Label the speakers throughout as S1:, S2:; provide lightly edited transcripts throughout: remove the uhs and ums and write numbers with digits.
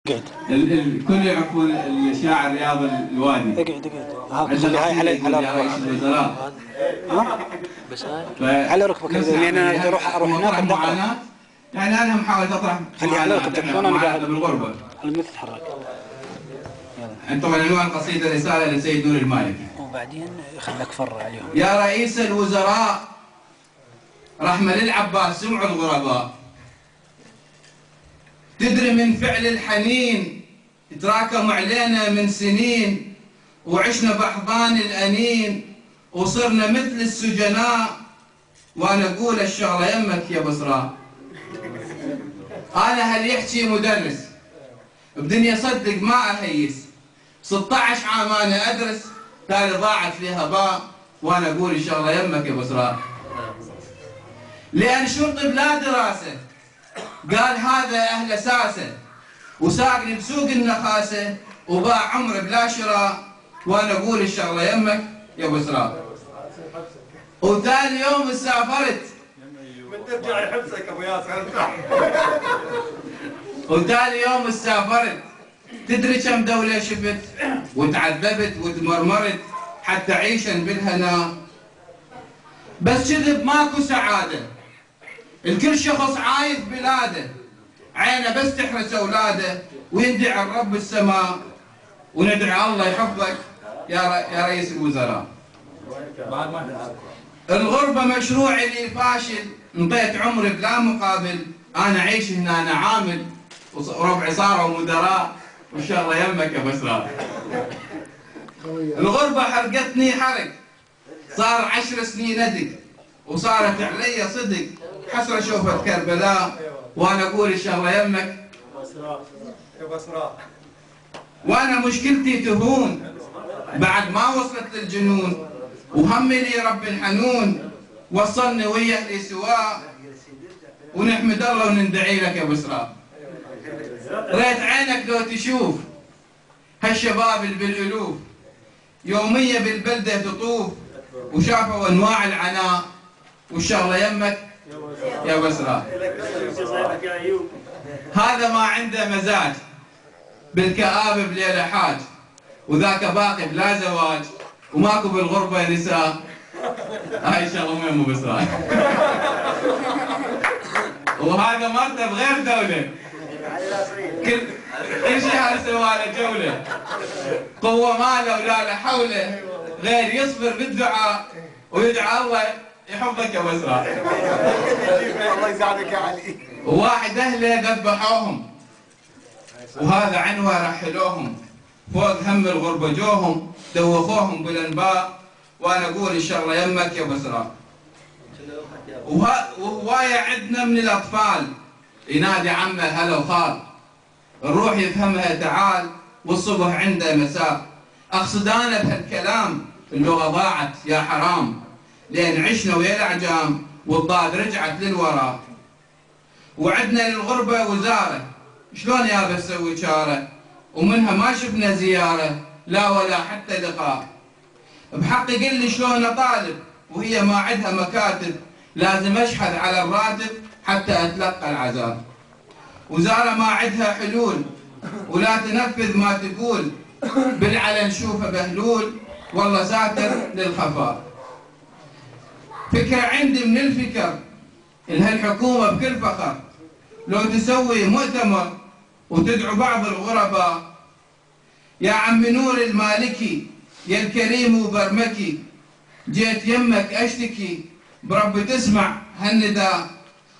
S1: اقعد.
S2: الكل يعرفون الشاعر رياض الوادي.
S1: اقعد خلي هاي على
S2: رئيس الوزراء.
S1: بس هاي على ركبك لان انا اروح هناك
S2: معاناة. يعني انا محاولة اطرح
S1: خلي على ركبتك شلون انا قاعد
S2: بالغربة.
S1: خليني تتحرك.
S2: طبعا عنوان القصيدة رسالة للسيد نور المالكي.
S1: وبعدين خليك فرع عليهم.
S2: يا رئيس الوزراء رحمة للعباس سمع الغرباء. تدري من فعل الحنين تراكم علينا من سنين، وعشنا بأحضان الأنين وصرنا مثل السجناء، وأنا أقول الشغلة يمك يا بصراء. أنا هل يحكي مدرس بدنيا صدق ما أهيس، 16 عام أنا أدرس تالي ضاعت فيها باء، وأنا أقول الشغلة يمك يا بصراء. لأن شرطي بلا دراسة قال هذا أهل ساسة، وساقني بسوق النخاسة وباع عمري بلا شراء، وأنا أقول الشغلة يمك يا بصراء. وثاني يوم سافرت
S3: من ترجع يحبسك أبو ياسر.
S2: وثاني يوم سافرت. تدري كم دولة شفت وتعذبت وتمرمرت حتى عيشا بالهنا، بس كذب ماكو سعادة. الكل شخص عايز بلاده، عينه بس تحرس اولاده، ويندعي الرب السماء، وندعي الله يحفظك يا رئيس الوزراء. الغربة مشروع لي فاشل، انطيت عمري بلا مقابل، انا عيش هنا انا عامل، وربعي صاروا مدراء، وان شاء الله يمك يا بسراء. الغربة حرقتني حرق، صار 10 سنين ندق، وصارت علي صدق، حسرة شوفت كربلاء، وانا اقول ان شاء الله يمك
S3: يا بصراء.
S2: وانا مشكلتي تهون بعد ما وصلت للجنون، وهمي لي رب الحنون وصلني ويا اهلي سواء، ونحمد الله وندعي لك يا بصراء. ريت عينك لو تشوف هالشباب اللي بالالوف، يومية بالبلدة تطوف، وشافوا انواع العناء، والشغلة يمك يا بصراء. هذا ما عنده مزاج بالكآبة بليلة حاج، وذاك باقي بلا زواج، وماكو بالغربة نساء. هاي الشغلة مو يمو بصراء. وهذا مرته بغير دولة، كل شيء هذا سواله جولة، قوة ماله ولا لا حوله، غير يصبر بالدعاء ويدعى الله يحفظك يا بصراء.
S3: الله يساعدك يا علي.
S2: وواحد اهله ذبحوهم، وهذا عنوه رحلوهم، فوق هم الغربة جوهم، دوخوهم بالانباء، وانا اقول ان شاء الله يمك يا بصراء. وهواية عندنا من الاطفال ينادي عمه هلا وخال، الروح يفهمها تعال، والصبح عنده مساء. اقصد انا بهالكلام اللغة ضاعت يا حرام، لأن عشنا ويا الأعجام والضاد رجعت للوراء. وعدنا للغربة وزارة، شلون يابا نسوي شارة، ومنها ما شفنا زيارة لا ولا حتى لقاء. بحقي قل لي شلون أطالب وهي ما عندها مكاتب، لازم أشحذ على الراتب حتى أتلقى العذاب. وزارة ما عندها حلول ولا تنفذ ما تقول، بالعلن شوفه بهلول والله ساتر للخفاء. فكرة عندي من الفكر لهالحكومة بكل فخر، لو تسوي مؤتمر وتدعو بعض الغرباء. يا عم نور المالكي يا الكريم وبرمكي، جيت يمك اشتكي برب تسمع هالنداء،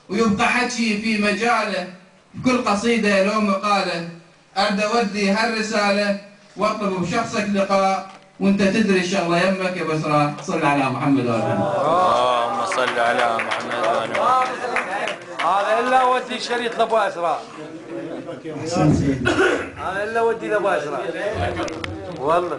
S2: ويبقى حكي في مجاله بكل قصيدة لو مقالة، ارد اودي هالرسالة واطلب بشخصك لقاء، وانت تدري الشغلة يمك يا بصراء. صل على محمد وآله.
S4: اللهم صل على محمد وآله.
S3: هذا الا ودي شريط لابو اسراء. هذا الا ودي لابو اسراء والله.